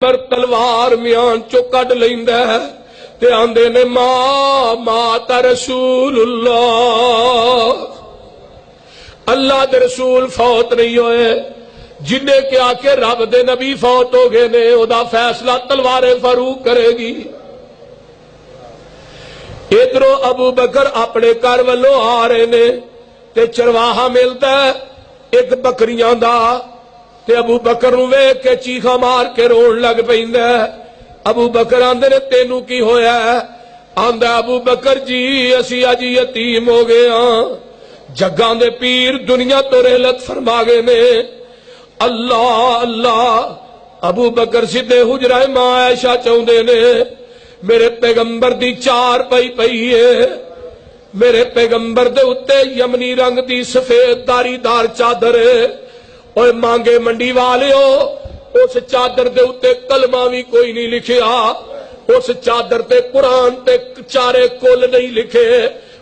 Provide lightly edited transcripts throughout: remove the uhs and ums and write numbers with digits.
پر تلوار میان چو کڈ لیندا ہے تے آندے نے مات رسول اللہ، اللہ دے رسول فوت نہیں ہوئے، جنہیں کیا کہ رب دے نبی فوت ہو گئے نے، او دا فیصلہ تلوار فاروق کرے گی۔ ادھروں ابو بکر اپنے گھر والوں آ رہے نے تے چرواہا ملتا ہے ایک بکریاں دا، تے ابو بکر نو ویکھ کے چیخا مار کے رون لگ پیندا ہے۔ ابو بکر آندے نے تینوں کی ہویا ہے؟ آندا ابو بکر جی اسی اج یتیم ہو گئے ہاں، جگاں دے پیر دنیا تو رحلت فرما گئے نے۔ اللہ اللہ، ابو بکر سدھے حجرہ ماں عائشہ چاہندے نے میرے پیغمبر دی چار پئی ہے، میرے پیغمبر دے اتے یمنی رنگ دی سفید داری دار چادر ہے، اور مانگے منڈی والیو اس چادر دے اتے کلمہ بھی کوئی نہیں لکھیا، اس چادر تے قرآن تے چارے کل نہیں لکھے،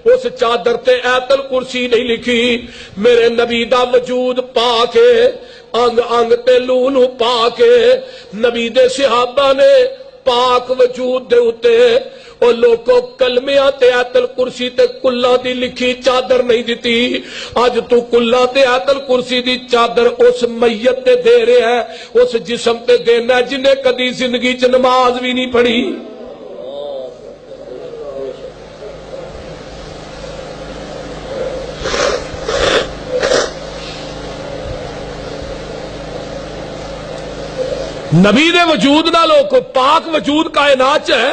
اس چادر تے آیت الکرسی نہیں لکھی۔ میرے نبی دا وجود پا کے انگ انگ تے لولو پا کے نبی دے صحابہ نے پاک وجود دے اتے اور لوگوں کلمیاں تے آیت الکرسی تے کلاں دی لکھی چادر نہیں دیتی۔ آج تو کلاں تے آیت الکرسی دی چادر اس میت تے دے رہے ہے، اس جسم تے دینا جنہیں کدی زندگی چ نماز بھی نہیں پڑھی۔ نبی دے وجود نہ لو کو پاک وجود کائنات ہے،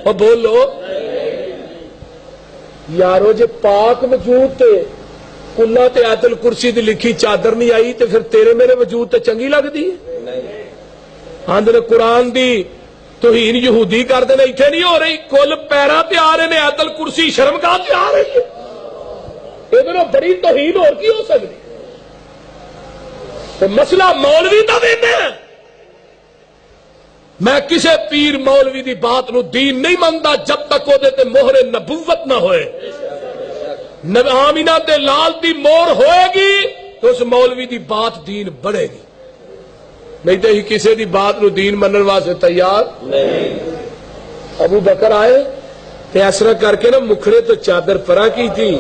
اور بولو یارو جے پاک وجود تے کلا تے آیت الکرسی دی لکھی چادر نہیں آئی تے پھر تیرے میرے وجود تے چنگی لگ دی؟ آندھے قرآن دی توہین یہودی کر دینے ایتھے نہیں ہو رہی، کل پیرا تے آ رہے نے آیت الکرسی شرمگاہ تے آ رہی ہے، ادھر بڑی توہین اور کی ہو سکتی؟ تو مسئلہ مولوی دا دینے ہیں، میں کسے پیر مولوی دی بات نو دین نہیں منتا جب تک وہ دیتے مہر نبوت نہ ہوئے۔ آمینہ تے لال دی مور ہوئے گی تو اس مولوی دی بات دین بڑھے گی، نہیں تو ہی کسے دی بات نو دین منن واسطے تیار نہیں۔ ابو بکر آئے تے ایسرا کر کے نا مکھڑے تو چادر پرا کی تھی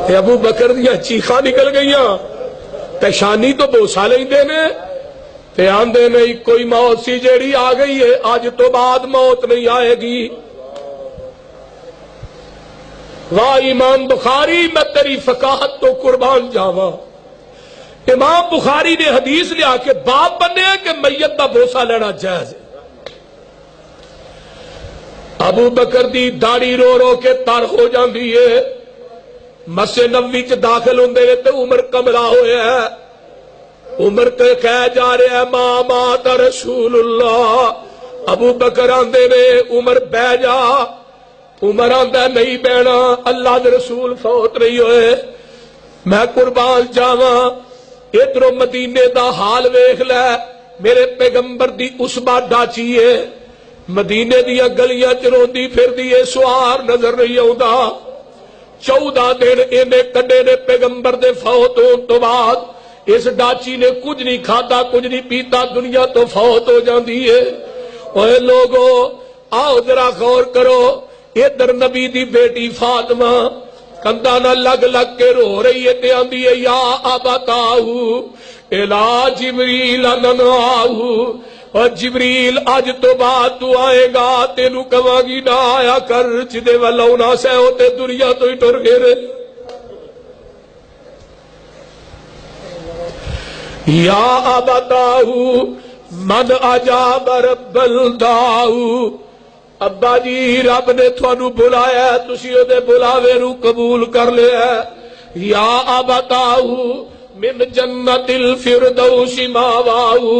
تے ابو بکر دیا چیخاں نکل گئیاں، پیشانی تو بوسا لیں دینے تے آندے نہیں کوئی موت سی جیڑی آ گئی ہے، آج تو بعد موت نہیں آئے گی۔ واہ امام بخاری میں تیری فقاہت تو قربان جاواں، امام بخاری نے حدیث لیا کہ باپ بنے کہ میت دا بوسا لینا جائز ہے۔ ابو بکر دی داڑھی رو رو کے تر ہو جاندی ہے، مسجد نبوی چ داخل ہوندے تے عمر کملا ہویا ہے، عمر کے کہہ جا رہے ہیں مات رسول اللہ۔ ابو بکر آندے نے عمر بہ جا، عمر آندہ نہیں بہنا، اللہ دے رسول فوت نہیں ہوئے، میں قربان جاواں۔ ادھر مدینے دا حال ویکھ لے، میرے پیغمبر دی اسبا ڈاچی ہے، مدینے دیا گلیاں چ روندی پھردی ہے، سوار نظر نہیں آوندا۔ 14 دن اینے کڈے نے پیغمبر دے فوت ہون تو بعد، اس ڈاچی نے کچھ نہیں کھادا کچھ نہیں پیتا، دنیا تو فوت ہو جاندی ہے۔ اوے لوگو آؤ ذرا غور کرو، ادھر نبی دی بیٹی فاطمہ کندھاں نال لگ لگ کے رو رہی ہے تے آندی ہے یا ابتاہو الا جبریل ننعاہو، اور جبریل اج تو بعد تو آئے گا تینوں کہاں گی نہ آیا کر، جدے ولونا سے ہوتے دنیا تو ہی ٹر گئے۔ یا ابتاہو من اجاب رب الداؤ، ابا جی رب نے تھانو بلایا ہے، تسی او دے بلاوے نو قبول کر لیا ہے۔ یا ابتاہو من جنت الفردوس ماواہو،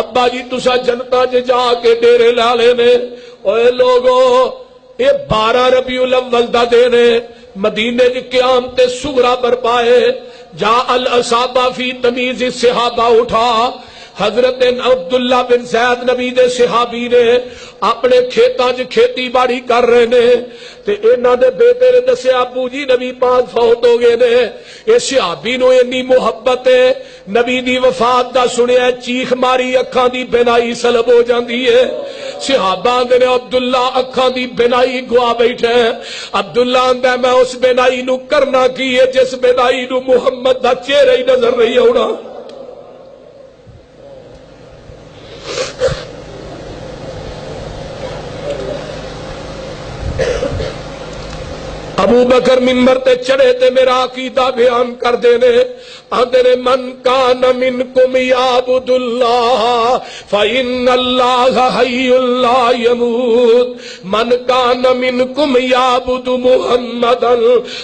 ابا جی تسا جنتا جا کے ڈیرے لالے نے۔ اوے لوگو یہ 12 ربیع الاول دا دینے مدینے کی قیامت صغریٰ برپائے، جا الاصحابہ فی تمیز الصحابہ اٹھا، حضرت عبداللہ بن زید نبی دے صحابی نے اپنے کھیتاں چ کھیتی باڑی کر رہے نے تے انہاں دے بیٹے نے دسیا ابو جی نبی پاک فوت ہو گئے نے. اس صحابی نو اتنی محبت ہے نبی دی وفات دا سنیا چیخ ماری اکھاں دی بینائی سلب ہو جاندی ہے. صحابہ آندے نے عبداللہ اکھاں دی بینائی گوا بیٹھے. عبداللہ آندا میں اس بینائی نو کرنا کی ہے جس بینائی نو محمد دا چہرہ ہی نظر نہیں آنا. ابو بکر منبر تے چڑھے تے میرا عقیدہ بیان کر دینے آندے نے من کان منکم یعبد اللہ فإن اللہ حی لا یموت من کان منکم یعبد محمدا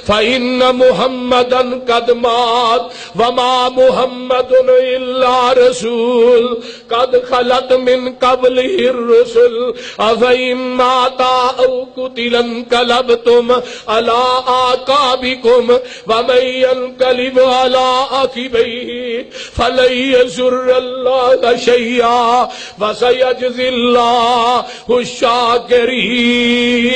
فإن محمدا قد مات وما محمد الا رسول قد خلت من قبله الرسل افإن مات او قتل انقلبتم على آقابكم ومن ينقلب على عقبيه فلن يضر الله شيئا وسيجزي الله الشاكرين.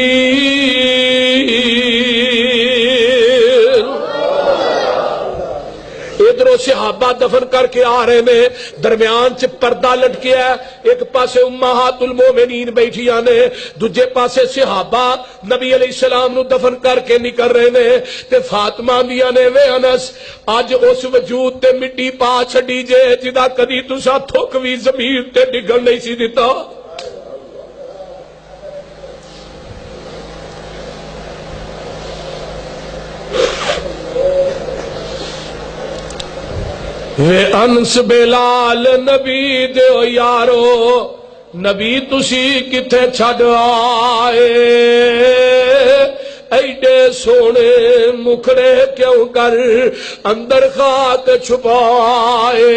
ادھروں صحابہ دفن کر کے آ رہے نے درمیان چ پردہ لٹکیا ہے. ایک پاسے امہات المومنین بیٹھیاں نے دوجے پاسے صحابہ نبی علیہ السلام نو دفن کر کے نکل رہے نے تے فاطمہ آندیاں نے وے انس اج اس وجود تے مٹی پا چھڈی جے جدا کدی تساں تھک وی زمین تے ڈگن نہیں سی دتا. وے انس بلال نبی دیو یارو نبی تسی کتے چھڈ آئے ایڈے سونے مکھڑے کیوں کر اندر خاک چھپائے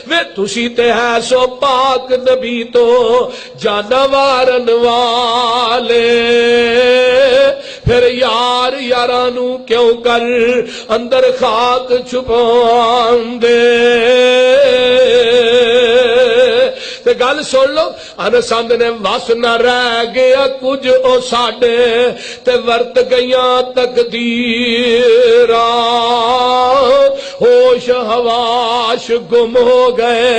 وے تسی تے ہے سو پاک نبی تو جانوارن والے پھر یار یارانو کیوں کر اندر خاک چھپان دے. تے گل سن لو انس آندے نے وس نہ رہ گیا کچھ او ساڈے تے ورت گئیاں تقدیراں ہوش حواش گم ہو گئے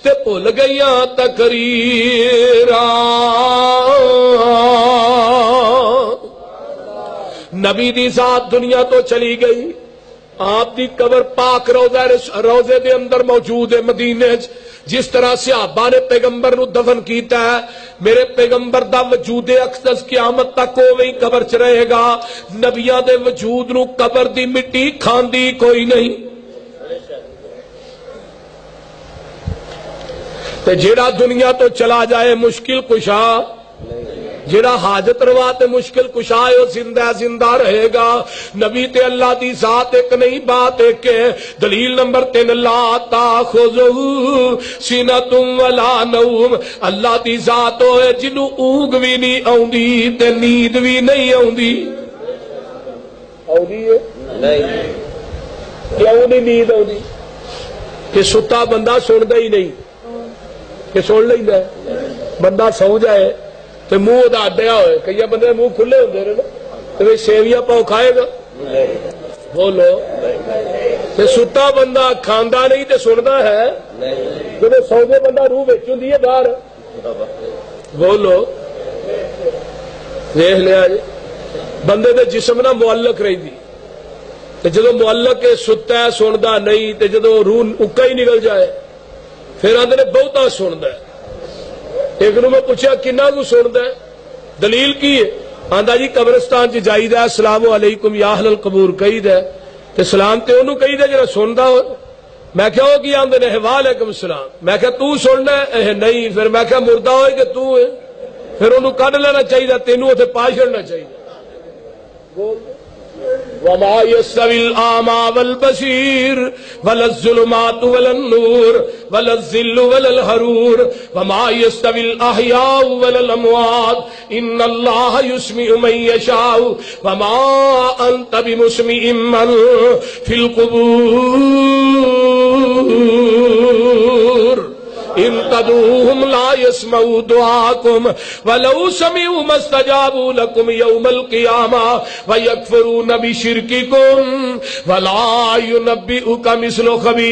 تے بھول گئیاں تقریراں. نبی دی ذات دنیا تو چلی گئی. آپ دی قبر پاک روزے دے اندر موجود ہے مدینے چ. جس طرح صحابہ نے پیغمبر نو دفن کیتا ہے میرے پیغمبر دا وجود اقدس قیامت تک اوویں قبر چ رہے گا. نبیاں دے وجود نو قبر دی مٹی کھاندی کوئی نہیں. تے جیڑا دنیا تو چلا جائے مشکل کشا جڑا حاجت روا تے مشکل کشا ہے وہ زندہ رہے گا. نبی تے اللہ دی ذات ایک نہیں بات ایک ہے. دلیل نمبر 3 لا تاخذہ سنۃ ولا نوم. اللہ دی ذات ہوئے جنوں اونگ بھی نہیں آوندی تے نیند بھی نہیں آوندی. آوندی ہے نہیں کیوں نہیں نیند آوندی کہ ستا بندہ سندا ہی نہیں کہ سن لیندا ہے. بندہ سو جائے تو منہ ادا اڈیا ہوئے کئی بندے منہ کھلے ہوندے نے نا تو سیویاں پاؤ کھائے گا بولو. ستا بندہ کھاندا نہیں تے سندا ہے جب سو گے بندہ روح وچ ہوندی ہے باہر بولو. دیکھ لیا جی بندے دے جسم نہ معلق رہی تے جدو معلق ستا ہے سندا نہیں تے جدو روح اکا ہی نکل جائے پھر آندے نے بہتا سندا ہے. ایک نو میں پوچھا کنا کو سندا ہے دلیل کی ہے آندا جی قبرستان چ جائیدا السلام علیکم یا اہل القبور کہیدا تے سلام تے اونوں کہیدا جڑا سندا ہو. میں کہا وہ کی آندے نے وعلیکم السلام. میں کہا تو سننا ہے نہیں. پھر میں کہا مردہ ہوئے کہ تو ہے پھر انہوں کڈ لینا چاہیے تینوں اتنے پا چھڑنا چاہیے. وما يستوي الأعمى والبصير ولا الظلمات ولا النور ولا الذل ولا الحرور وما يستوي الاحياء ولا الاموات ان الله يسمع من يشاء وما انت بمسمع من في القبور ان تدعوهم لا يسمعوا دعاءكم ولو سمعوا ما استجابوا لكم يوم القيامة ويكفرون بشرككم ولا ينبئك مثل خبير.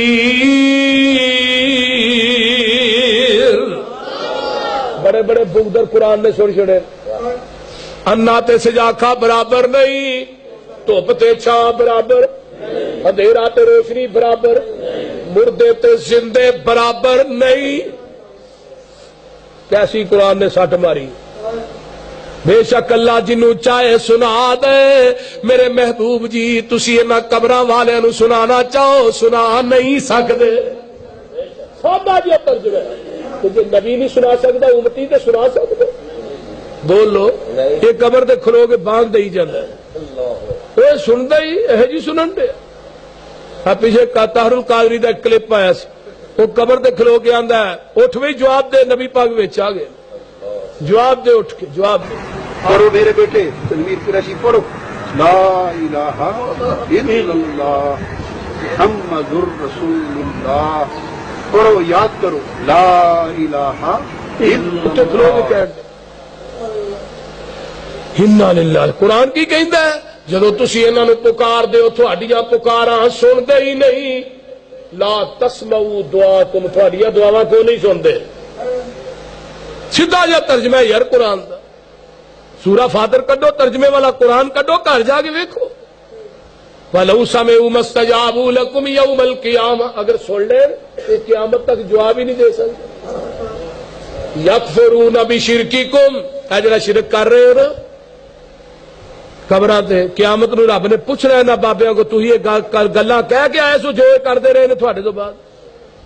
بڑے بڑے بغدر قرآن نے سن چھڑے. انا تے سجاکھا برابر نہیں, دھوپ تے چھاں برابر, اندھیرا تے روشنی برابر, مردے تے زندے برابر نہیں. کیسی قرآن نے سٹ ماری. بے شک اللہ جنوں چاہے سنا دے. میرے محبوب جی تسی انہاں قبراں والیاں نوں سنانا چاہو سنا نہیں سکدے. سادہ جی ترجمہ ہے کہ جے نبی نہیں سنا سکدا امتی تے سنا سکدے. بولو یہ قبر تے کھلو کے بانگ دئی جاندا ہے اے سندا ہی اے جی سنن دے. پیچھے طاہر القادری دا کلپ آیا سی, وہ قبر تے کھلو کے آندا ہے اٹھ بھی جواب دے. نبی پاک وچ آ گئے جواب دے, اٹھ کے جواب دے. پڑھو میرے بیٹے تنویر قریشی پڑھو لا الہ الا اللہ محمد رسول اللہ. پڑھو یاد کرو لا الہ الا کھلو کے کہہ دے انا للہ. قرآن کی کہندا ہے جدو تسی انہاں نوں پکار دیو تہاڈیاں پکاراں سندے ہی نہیں. لا تسمعوا دعاکم, تہاڈیاں دعاواں کو نہیں سنتے. سیدھا جا ترجمہ ہے یار قرآن دا. سورہ فاتر کڈو, ترجمے والا قرآن کڈو, گھر جا کے ویکھو. وَلَوْ سَمِعُوا مَا اسْتَجَابُوا لَكُمْ يَوْمَ الْقِيَامَةِ. اگر سن لیں تو قیامت تک جواب ہی نہیں دے سکتے. یکفرون بشرککم, اے جڑا شرک کر رہے ہو نا قبراں تے, قیامت نو رب نے پوچھنا ہے نا بابیاں کو تسی یہ گلاں کہہ کے آئے سو جو کردے رہے نے تھوڑے تو بعد.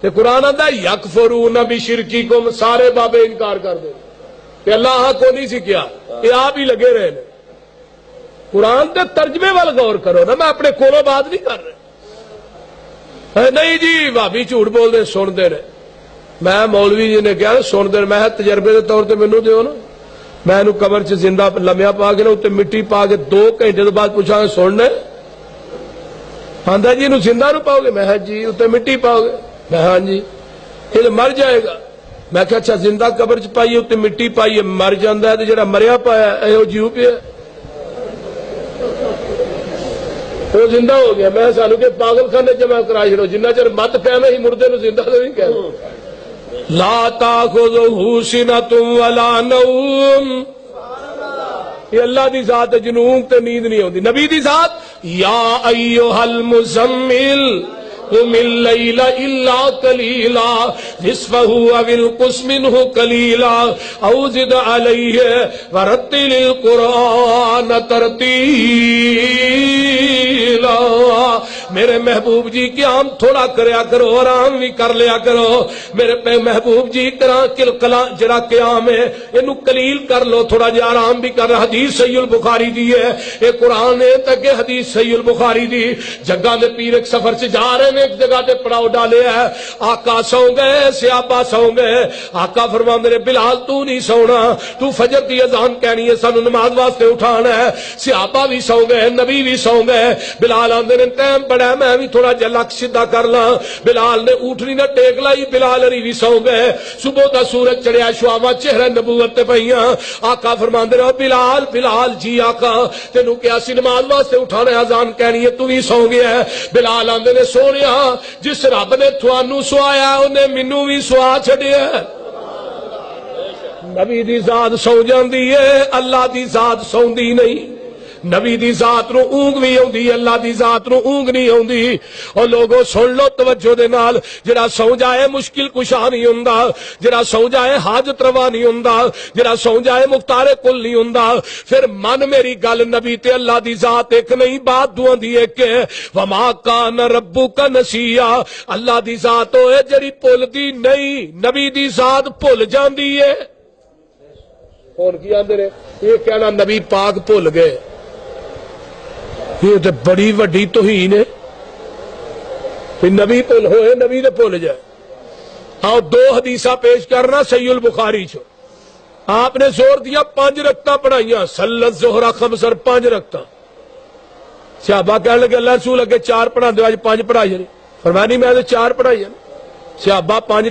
تے قرآن آندا ہے یکفرون بشرککم, سارے بابے انکار کر دے کہ اللہ کو نہیں سی کیا, یہ آپ ہی لگے رہے نے. قرآن تے ترجمے وال غور کرو نا, میں اپنے کولوں بات نہیں کر رہا. نہیں جی بھابی جھوٹ بول دے سن دے رہے. میں مولوی جی نے کہا سن دے, میں تجربے کے طور تے مینوں دیو نا. میں انہوں قبر چ زندہ لمیا پا کے نا اتنے مٹی پا کے 2 گھنٹے تو بعد پوچھا سننا آندا جی انہوں زندہ نو پاؤ گے. میں جی اتنے مٹی پاؤ گے. میں ہاں جی یہ مر جائے گا. میں کہ اچھا زندہ قبر چ پائیے اتنے مٹی پائیے مر جاندا ہے, تو جڑا مریا پایا یہ جیو پیا وہ زندہ ہو گیا. میں سانو کہ پاگل خانے جمع کرا چھڑو جنہ چر مت پیا میں ہی مردے نو زندہ تو نہیں کہہ. لا تاخذہ سنۃ ولا نوم, یہ اللہ دی ذات ہے جنوں تے نیند نہیں ہوندی. نبی دی ذات یا ایھا المزمل قم اللیل الا قلیلا نصفہ او انقص منہ قلیلا او زد علیہ ورتل القرآن ترتیلا. میرے محبوب جی قیام تھوڑا کریا کرو, آرام بھی کر لیا کرو. میرے محبوب جی جڑا قیام ہے اینو قلیل کر لو, تھوڑا جا آرام بھی کر. حدیث صحیح البخاری دی ہے, یہ قرآن ہے تک حدیث صحیح البخاری دی. جگہ دے پیر ایک سفر سے جا رہے ہیں, ایک جگہ تے پڑاؤ ڈالے ہے. آقا سو گئے, صحابہ سو گئے. آقا فرماندے نے بلال تو نہیں سونا, تو فجر دی اذان کہنی ہے, سانو نماز واسطے اٹھانا ہے. صحابہ بھی سو گئے, نبی بھی سو گئے. بلال آندے نے ٹائم بڑا ہے میں بھی تھوڑا جا لک سیدھا کر لاں. بلال نے اٹھنی نہ ٹیک لائی, بلال علی بھی سو گئے. صبح دا سورج چڑھیا, شعاواں چہرہ نبوت تے پئیاں. آقا فرماندے نے بلال بلال جی آقا تینوں کیا سی نماز واسطے اٹھانا ہے, اذان کہنی ہے, تو بھی سو گیا ہے. بلال آندے نے سونیا جس رب نے تھانوں سوایا انہیں مینوں بھی سوا چھڈیا. نبی دی ذات سو جاندی ہے, اللہ دی ذات سوندی نہیں. نبی دی ذات نو اونگ بھی ہوندی, اللہ دی ذات نو اونگ نہیں ہوندی. اور لوگوں سن لو توجہ دے نال, جڑا سو جائے مشکل کشا نہیں ہوندا, جڑا سو جائے حاجت روا نہیں ہوندا, جڑا سو جائے مختار کل نہیں ہوندا. پھر من میری گل, نبی تے اللہ دی ذات ایک نہیں, بات دو دی ایک ہے. وما کان ربک نسیا, اللہ دی ذات ہوئے جڑی بھول دی نہیں, نبی دی ذات بھول جاندی ہے. کون کی آندے نے یہ کہنا نبی پاک بھول گئے, یہ تو بڑی وڈی توہین ہے. نبی بھول ہوئے, نبی تو بھول جائے. آؤ 2 حدیثہ پیش کرنا صحیح البخاری چو آپ نے زور دیا 5 رکعتاں پڑھائیاں سلت زہرا خمسر 5 رکعتاں صحابہ کہنے لگے اللہ رسول اگے 4 پڑھا دے آج 5 پڑھائی فرمایا نہیں میں 4 پڑھائی صحابہ 5